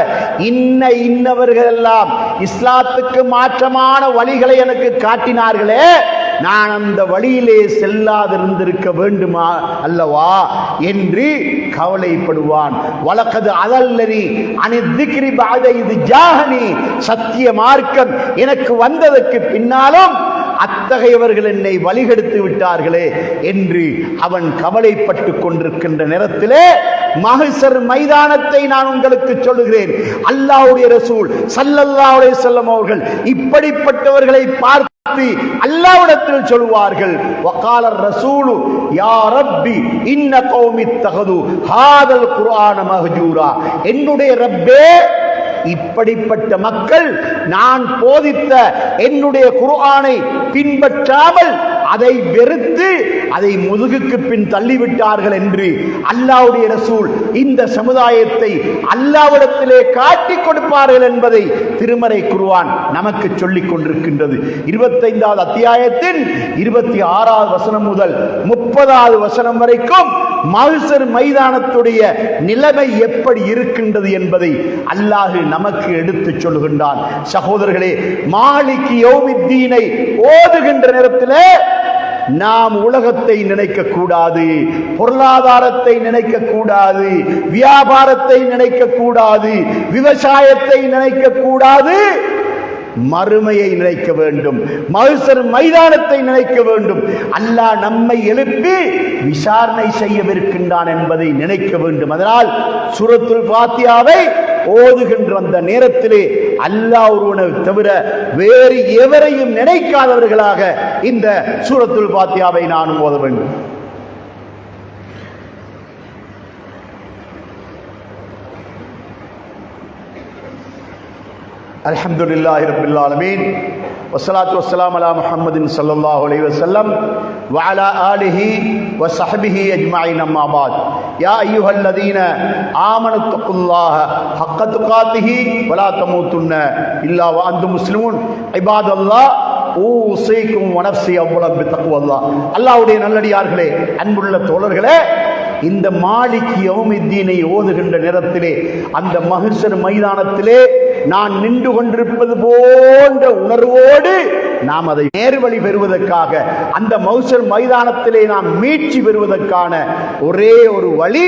இன்னவர்கள் எல்லாம் இஸ்லாத்துக்கு மாற்றமான வழிகளை எனக்கு காட்டினார்களே, நான் அந்த வழியிலே செல்லாதிருந்திருக்க வேண்டுமா அல்லவா என்று கவலைப்படுவான். வலக்கது அதல்லனி அனித்திக்ரி பாத இது ஜாஹனி, சத்திய மார்க்கம் எனக்கு வந்ததற்கு பின்னாலும் அத்தகையவர்கள் என்னை வழிகெடுத்து விட்டார்களே என்று அவன் கவலைப்பட்டு கொண்டிருக்கின்ற நேரத்திலே மஹ்ஷர் மைதானத்தை நான் உங்களுக்கு சொல்லுகிறேன். அல்லாஹ்வுடைய ரசூல் ஸல்லல்லாஹு அலைஹி வஸல்லம் அவர்கள் இப்படிப்பட்டவர்களை பார்த்து அல்லாஹ்விடத்தில் சொல்வார்கள், வகால ரசூலு யா ரப்பி இன்ன கௌமி தகது ஹாதல் குர்ஆன மஹ்ஜூரா, என்னுடைய ரப்பே இப்படிப்பட்ட மக்கள் நான் போதித்த என்னுடைய குர்ஆனை பின்பற்றாமல் அதை வெறுத்து அதை முதுகுக்கு பின் தள்ளிவிட்டார்கள் என்று அல்லாஹ்வுடைய ரசூல் இந்த சமுதாயத்தை அல்லாஹ்விடத்திலே காட்டிக் கொடுப்பார்கள் என்பதை திருமறை குர்ஆன் நமக்கு சொல்லிக் கொண்டிருக்கின்றது. 25வது அத்தியாயத்தின் 26வது வசனம் முதல் 30வது வசனம் வரைக்கும் மஹ்ஷர் மைதானத்துடைய நிலைமை எப்படி இருக்கின்றது என்பதை அல்லாஹ் நமக்கு எடுத்துச் சொல்கின்றான். சகோதரர்களே, மாலிகி யௌமித்தீனை ஓதுகின்ற நேரத்திலே நாம் உலகத்தை நினைக்க கூடாது, பொருளாதாரத்தை நினைக்க கூடாது, வியாபாரத்தை நினைக்க கூடாது, விவசாயத்தை நினைக்க கூடாது, மறுமையை நினைக்க வேண்டும், மஹ்ஷர் மைதானத்தை நினைக்க வேண்டும். அல்லாஹ் நம்மை எழுப்பி விசாரணை செய்யவிருக்கின்றான் என்பதை நினைக்க வேண்டும். அதனால் சூரத்துல் ஃபாத்தியாவை ஓதுகின்ற அந்த நேரத்திலே அல்லாஹ் ஒருவனை தவிர வேறு எவரையும் நினைக்காதவர்களாக இந்த சூரத்துல் ஃபாத்தியாவை நானும் ஓத வேண்டும். அல்ஹம்துலில்லாஹி ரப்பில் ஆலமீன் வஸ்ஸலாத்து வஸ்ஸலாமு அலா முஹம்மதின் ஸல்லல்லாஹு அலைஹி வஸல்லம் வ அலா ஆலிஹி வ ஸஹ்பிஹி அஜ்மஈன். அம்மா பாத். யா அய்யுஹல்லதீன ஆமனு தக்குல்லாஹ ஹக்க துகாத்திஹி வ லா தமூதுன்ன இல்லா வ அன்தும் முஸ்லிமூன். இபாதல்லாஹ் ஊஸீக்கும் வ நஃப்ஸி அவ்வளவு பித்தக்வல்லாஹ். அல்லாஹ்வுடைய நல்லடியார்களே, அன்புள்ள தோழர்களே, இந்த மாலிகி யௌமித்தீனை ஓதுகின்ற நேரத்திலே அந்த மஹ்ஷர் மைதானத்திலே நான் நின்று கொண்டிருப்பது போன்ற உணர்வோடு நாம் அதை நேர்வழி பெறுவதற்காக, அந்த மஹ்ஷர் மைதானத்திலே நாம் மீட்சி பெறுவதற்கான ஒரே ஒரு வழி,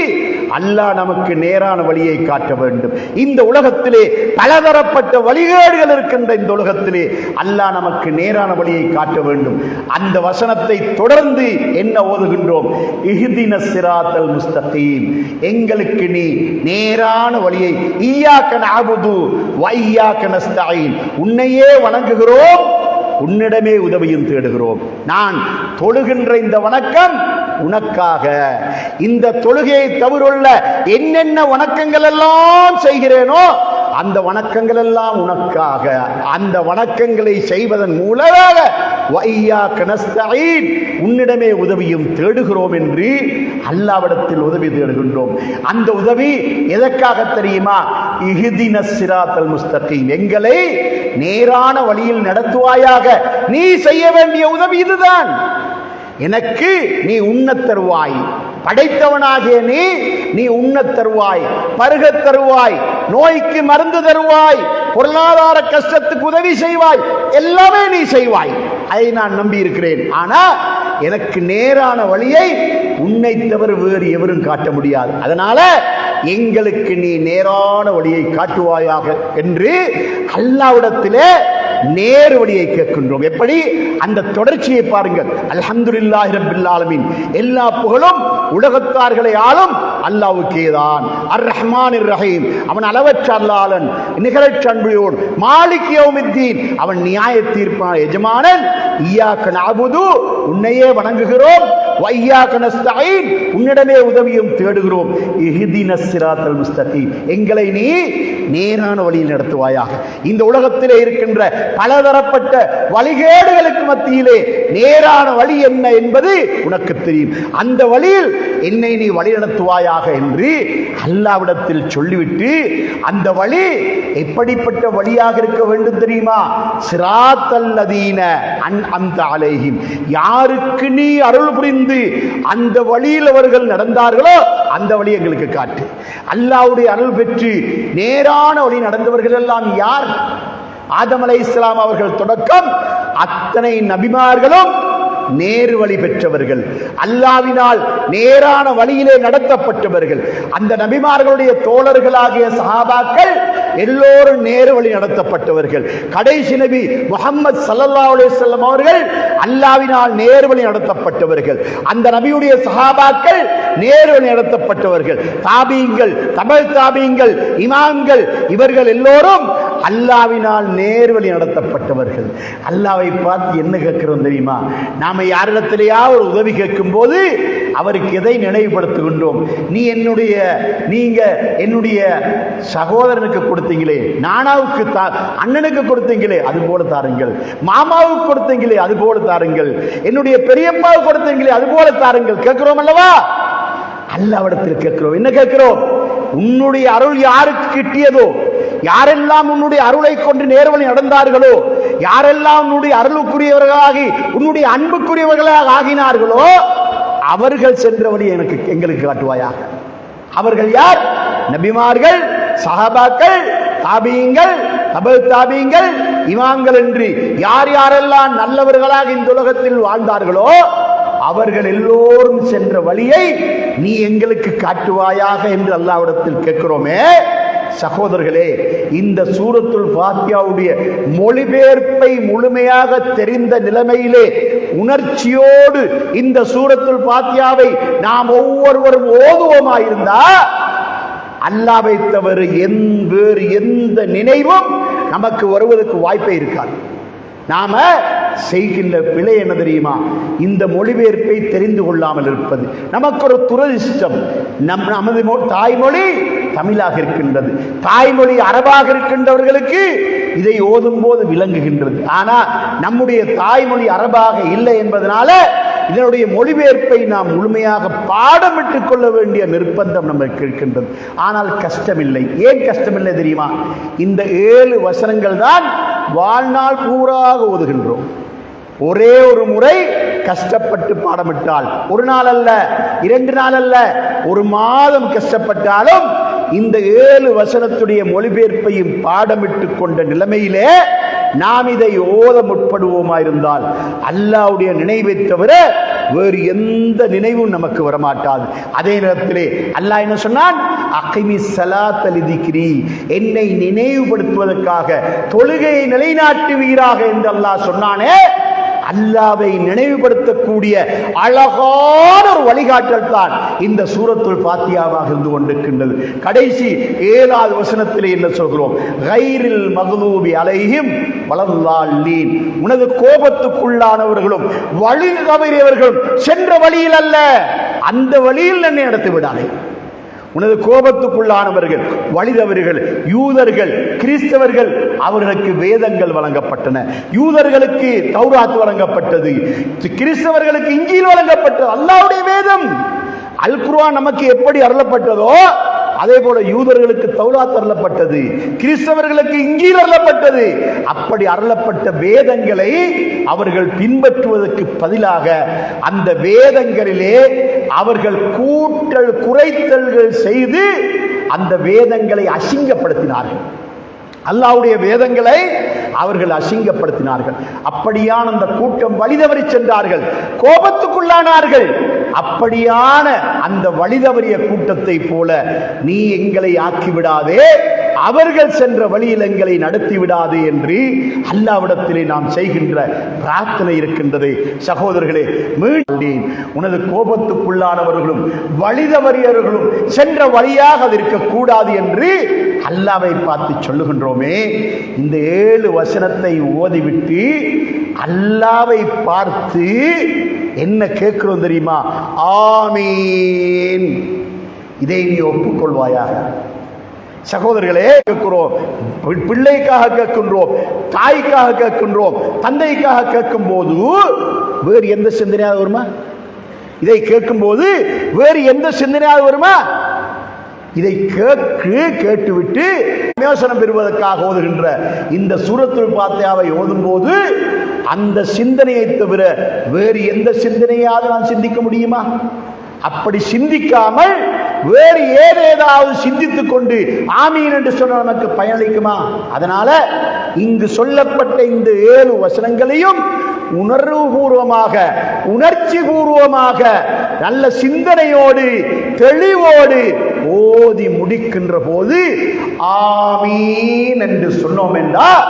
அல்லாஹ் நமக்கு நேரான வழியை காட்ட வேண்டும். இந்த உலகத்திலே பலதரப்பட்ட வழிகேடுகள் இருக்கின்ற இந்த உலகத்திலே அல்லாஹ் நமக்கு நேரான வழியை காட்ட வேண்டும். அந்த வசனத்தை தொடர்ந்து என்ன ஓதுகின்றோம்? இஹ்தினஸ் ஸிராத்தல் முஸ்தகீம், எங்களுக்கு நீ நேரான வழியை, இய்யாக நஅபுது வ இய்யாக நஸ்தஈன், உன்னையே வணங்குகிறோம், உன்னிடமே உதவியும் தேடுகிறோம். நான் தொழுகின்ற இந்த வணக்கம் உனக்காக, இந்த தொழுகையை தவிர என்னென்ன வணக்கங்கள் எல்லாம் செய்கிறேனோ அந்த வணக்கங்கள் எல்லாம் உனக்காக, அந்த வணக்கங்களை செய்வதன் மூலமாக வய்யாக நஸ்தஈன், உன்னிடமே உதவியும் தேடுகிறோம் என்று அல்லாஹ்விடத்தில் உதவி தேடுகின்றோம். அந்த உதவி எதற்காக தெரியுமா? இஹ்தினஸ் ஸிராத்தல் முஸ்தகீம், எங்களை நேரான வழியில் நடத்துவாயாக. நீ செய்ய வேண்டிய உதவி இதுதான். எனக்கு நீ உண்ணத் தருவாய், படைத்தவனாகிய நீ உண்ணத் தருவாய், பருகத் தருவாய், நோய்க்கு மருந்து தருவாய், பொருளாதார கஷ்டத்துக்கு உதவி செய்வாய், எல்லாமே நீ செய்வாய், அதை நான் நம்பி இருக்கிறேன். ஆனா எனக்கு நேரான வழியை உன்னை தவிர வேறு எவரும் காட்ட முடியாது. அதனால எங்களுக்கு நீ நேரான வழியை காட்டுவாயாக என்று அல்லாஹ்விடத்திலே நேரு வழியை கேட்கின்றோம். எப்படி? அந்த தொடர்ச்சியை பாருங்கள். அல்ஹம்துலில்லாஹி ரப்பில் ஆலமீன், எல்லா புகழும் உலகத்தார்களை ஆளும் அல்லாஹ்வுக்கேதான். அர் ரஹ்மானிர் ரஹீம், அவன் அளவற்ற அல்லாளன், நிகரற்ற அன்புடையோன். மாலிக் யௌமித்தீன், அவன் நியாய தீர்ப்பான எஜமானன். இய்யாக நஅபுது, உன்னையே வணங்குகிறோம். வ இய்யாக நஸ்தஈன், உன்னிடமே உதவியும் தேடுகிறோம். இஹ்தினஸ் ஸிராத்தல் முஸ்தகீம், எங்களை நீ நேரான வழியில் நடத்துவாயாக. இந்த உலகத்திலே இருக்கின்ற பலதரப்பட்ட வழிகேடுகளுக்கு மத்தியிலே நேரான வழி என்ன என்பது உனக்கு தெரியும். அந்த வழியில் என்னை நீ வழி நடத்துவாயாக என்று அல்லாஹ்விடத்தில் சொல்லிவிட்டு, அந்த வழி எப்படிப்பட்ட வழியாக இருக்க வேண்டும் தெரியுமா? சிராத்தல்லதீன அன்அம்த அலைஹிம், யாருக்கு நீ அருள் புரிந்து அந்த வழியில் அவர்கள் நடந்தார்களோ அந்த வழி எங்களுக்கு காட்டு. அல்லாஹ்வுடைய அருள் பெற்று நேரான வழி நடந்தவர்கள் எல்லாம் யார்? ஆதம் அலைஹிஸ்ஸலாம் அவர்கள் தொடக்கம் அத்தனை நபிமார்களும் நேரு வழி பெற்றவர்கள், அல்லாஹ்வினால் நேரான வழியிலே நடத்தப்பட்டவர்கள். அந்த நபிமார்களுடைய தோழர்களாகிய சஹாபாக்கள் எல்லோரும் நேரு வழி நடத்தப்பட்டவர்கள். கடைசி நபி முஹம்மது ஸல்லல்லாஹு அலைஹி வஸல்லம் அவர்கள் அல்லாஹ்வினால் நேரு வழி நடத்தப்பட்டவர்கள். அந்த நபியுடைய சஹாபாக்கள் நேரு வழி நடத்தப்பட்டவர்கள். தாபீங்கள், தபல் தாபீங்கள், இமாம்கள், இவர்கள் எல்லோரும் அல்லாஹ்வினால் நேரு வழி நடத்தப்பட்டவர்கள். அல்லாஹ்வை பார்த்து என்ன கேட்கிறோம் தெரியுமா? நாம யாரிடத்திலேயா ஒரு உதவி கேட்கும் போது அவருக்கு எதை நினைவுபடுத்துகின்றோம்? நீங்க என்னுடைய சகோதரனுக்கு கொடுத்தீங்களே, நானாவுக்கு அண்ணனுக்கு கொடுத்தீங்களே, அது போல தாருங்கள். மாமாவுக்கு கொடுத்தீங்களே, அது போல தாருங்கள். என்னுடைய பெரியம்மாவுக்கு கொடுத்தீங்களே, அது போல தாருங்கள். கேட்கிறோம் அல்லவா? அல்லாஹ்விடத்தில் கேட்கிறோம். என்ன கேட்கிறோம்? உன்னுடைய அருள் யாருக்கு கிட்டியதோ, யாரெல்லாம் உன்னுடைய அருளை கொண்டு நேர்வழி நடந்தார்களோ, யாரெல்லாம் உன்னுடைய அருளுக்குரியவர்களாகி உன்னுடைய அன்புக்குரியவர்களாக ஆகினார்களோ, அவர்கள் சென்ற வழி எங்களுக்கு காட்டுவாயாக. அவர்கள் யார்? நபிமார்கள், சஹாபாக்கள், தாபீங்கள், தபல் தாபீங்கள், இமாம்கள் என்று யார் யாரெல்லாம் நல்லவர்களாக இந்த உலகத்தில் வாழ்ந்தார்களோ அவர்கள் எல்லோரும் சென்ற வழியை நீ எங்களுக்கு காட்டுவாயாக என்று அல்லாஹ்விடத்தில் கேட்கிறோமே. சகோதரர்களே, இந்த சூரத்துல் ஃபாத்தியாவுடைய மொழிபெயர்ப்பை முழுமையாக தெரிந்த நிலைமையிலே உணர்ச்சியோடு இந்த சூரத்துல் ஃபாத்தியாவை நாம் ஒவ்வொருவரும் ஓதுவோமாயிருந்தா அல்லாஹ்வை தவிர வேறு எந்த நினைவும் நமக்கு வருவதற்கு வாய்ப்பே இருக்காது. நாம செய்கின்ற பிழை என்ன தெரியுமா? இந்த மொழிபெயர்ப்பை தெரிந்து கொள்ளாமல் இருப்பது நமக்கு ஒரு துரதிஷ்டம். நமது தாய்மொழி தமிழாக இருக்கின்றது, தாய்மொழி அரபாக இருக்கின்றவர்களுக்கு இதை ஓதும் போது விளங்குகின்றது. ஆனால் நம்முடைய தாய்மொழி அரபாக இல்லை என்பதனால இதனுடைய மொழிபெயர்ப்பை நாம் முழுமையாக பாடமிட்டுக் கொள்ள வேண்டிய நிர்பந்தம் நமக்கு இருக்கின்றது. ஆனால் கஷ்டமில்லை. ஏன் கஷ்டமில்லை தெரியுமா? இந்த 7 வசனங்கள் தான் வாழ்நாள் பூராக ஓதுகின்றோம். ஒரே ஒரு முறை கஷ்டப்பட்டு பாடமிட்டால், ஒரு நாள் அல்ல, 2 நாள் அல்ல, ஒரு மாதம் கஷ்டப்பட்டாலும் இந்த 7 வசனத்துடைய மொழிபெயர்ப்பையும் பாடமிட்டு கொண்ட நிலைமையிலே நாம் இதை ஓத முற்படுவோமாயிருந்தால் அல்லாஹ்வுடைய நினைவை தவிர வேறு எந்த நினைவும் நமக்கு வரமாட்டாது. அதே நேரத்திலே அல்லாஹ் என்ன சொன்னான்? அகிமிஸ் ஸலாத்த லிதிக்ரி, என்னை நினைவுபடுத்துவதற்காக தொழுகையை நிலைநாட்டுவீராக என்று அல்லாஹ் சொன்னானே. அல்லாஹ்வை நினைவுபடுத்தக்கூடிய அழகான ஒரு வழிகாட்டல் தான் இந்த சூரத்துல் ஃபாத்தியாவாக இருந்து கொண்டிருக்கின்றது. கடைசி 7வது வசனத்திலே என்ன சொல்கிறோம்? கைரில் மக்லூபி அலைஹிம் வலல்லாலீன், உனது கோபத்துக்குள்ளானவர்களும் வழி தவறியவர்களும் சென்ற வழியில் அல்ல, அந்த வழியில் என்னை நடத்தி விடாதே. உனது கோபத்துக்குள்ளானவர்கள் வழிதவர்கள் யூதர்கள், கிறிஸ்தவர்கள், அவர்களுக்கு வேதங்கள் வழங்கப்பட்டன. யூதர்களுக்கு தௌராத் வழங்கப்பட்டது, கிறிஸ்தவர்களுக்கு இஞ்சில் வழங்கப்பட்டது. அல்லாஹ்வுடைய வேதம் அல் குர்ஆன் நமக்கு எப்படி அருளப்பட்டதோ அதே போல யூதர்களுக்கு தௌராத் அருளப்பட்டது, கிறிஸ்தவர்களுக்கு இஞ்சில் அருளப்பட்டது. அப்படி அருளப்பட்ட வேதங்களை அவர்கள் பின்பற்றுவதற்கு பதிலாக அந்த வேதங்களிலே அவர்கள் கூட்டல் குறைத்தல்கள் செய்து அந்த வேதங்களை அசிங்கப்படுத்தினார்கள். அல்லாஹ்வுடைய வேதங்களை அவர்கள் அசிங்கப்படுத்தினார்கள். அப்படியான அந்த கூட்டம் வழிதவறி சென்றார்கள், கோபத்துக்குள்ளானார்கள். அப்படியான அந்த வழிதவறிய கூட்டத்தை போல நீ எங்களை ஆக்கிவிடாதே, அவர்கள் சென்ற வழியில் எங்களை நடத்தி விடாது என்று அல்லாஹ்விடத்திலே நாம் செய்கின்ற பிரார்த்தனை இருக்கின்றது. சகோதரர்களே, உனது கோபத்துக்குள்ளானவர்களும் வழிதவறியவர்களும் சென்ற வழியாக அது இருக்கக்கூடாது என்று அல்லாஹ்வை பார்த்து சொல்லுகின்றோமே. இந்த 7 வசனத்தை ஓதிவிட்டு அல்லாஹ்வை பார்த்து என்ன கேட்கிறோம் தெரியுமா? ஆமீன். இதை நீ ஒப்புக்கொள்வாயாக. சகோதரர்களே, கேட்கிறோம், பிள்ளைக்காக கேட்கின்றோம், தாய்க்காக கேட்கின்றோம், தந்தைக்காக கேட்கும் போது வேறு எந்த சிந்தனையாவது வருமா? இதை கேட்கும் போது வேறு எந்த சிந்தனையாவது வருமா? இதை கேட்டுவிட்டு விமோசனம் பெறுவதற்காக ஓதுகின்ற இந்த சூரத்துல் ஃபாத்திஹாவை ஓதும் போது அந்த சிந்தனையை தவிர வேறு எந்த சிந்தனையாவது நான் சிந்திக்க முடியுமா? அப்படி சிந்திக்காமல் வேறு ஏதாவது சிந்தித்துக் கொண்டு ஆமீன் என்று சொன்ன நமக்கு பயனளிக்குமா? அதனால இங்கு சொல்லப்பட்ட இந்த 7 வசனங்களையும் உணர்வுபூர்வமாக, உணர்ச்சி பூர்வமாக, நல்ல சிந்தனையோடு, தெளிவோடு ஓதி முடிக்கின்ற போது ஆமீன் என்று சொன்னோம் என்றால்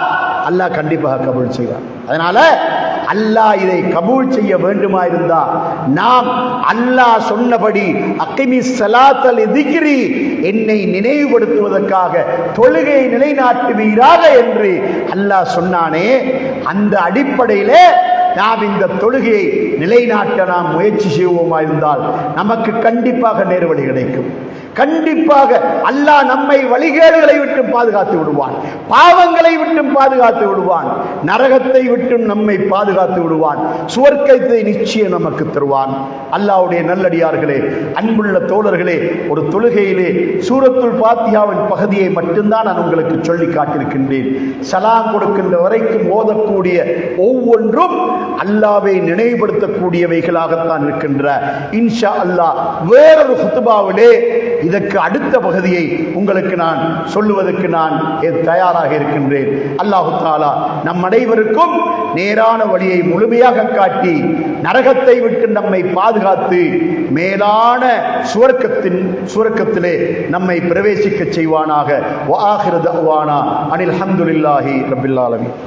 அல்லாஹ் கண்டிப்பாக கபூல் செய்வார். அதனால அல்லாஹ் இதை கபூல் செய்ய வேண்டுமா இருந்தால் நாம் அல்லாஹ் சொன்னபடி அக்கிமி ஸலாத்தல் திக்ரி, என்னை நினைவுபடுத்துவதற்காக தொழுகையை நிலைநாட்டுவீராக என்று அல்லாஹ் சொன்னானே, அந்த அடிப்படையிலே நாம் இந்த தொழுகையை நிலைநாட்ட நாம் முயற்சி செய்வோமா இருந்தால் நமக்கு கண்டிப்பாக நேர்வழி கிடைக்கும். கண்டிப்பாக அல்லாஹ் நம்மை வழிகேடுகளை விட்டு பாதுகாத்து விடுவான், பாவங்களை விட்டு பாதுகாத்து விடுவான், நரகத்தை விட்டு நம்மை பாதுகாத்து விடுவான், சுவர்க்கத்தை நிச்சயம் நமக்கு தருவான். அல்லாஹ்வுடைய நல்லடியார்களே, அன்புள்ள தோழர்களே, ஒரு தொழுகையிலே சூரத்துல் ஃபாத்திஹாவின் பகுதியை மட்டும்தான் நான் உங்களுக்கு சொல்லி காட்டியிருக்கின்றேன். சலாம் கொடுக்கின்ற வரைக்கும் ஓதக்கூடிய ஒவ்வொன்றும் அல்லாஹ்வை நினைவுபடுத்தக்கூடியவைகளாகத்தான் இருக்கின்ற. இன்ஷா அல்லாஹ் வேறொரு குத்துபாவிலே இதற்கு அடுத்த பகுதியை உங்களுக்கு நான் சொல்லுவதற்கு நான் தயாராக இருக்கின்றேன். அல்லாஹு தஆலா நம் அனைவருக்கும் நேரான வழியை முழுமையாக காட்டி நரகத்தை விட்டு நம்மை பாதுகாத்து மேலான சுவர்க்கத்திலே நம்மை பிரவேசிக்க செய்வானாக. வஆகிரு தஅவானா அனில் ஹம்துலில்லாஹி ரப்பில் ஆலமீன்.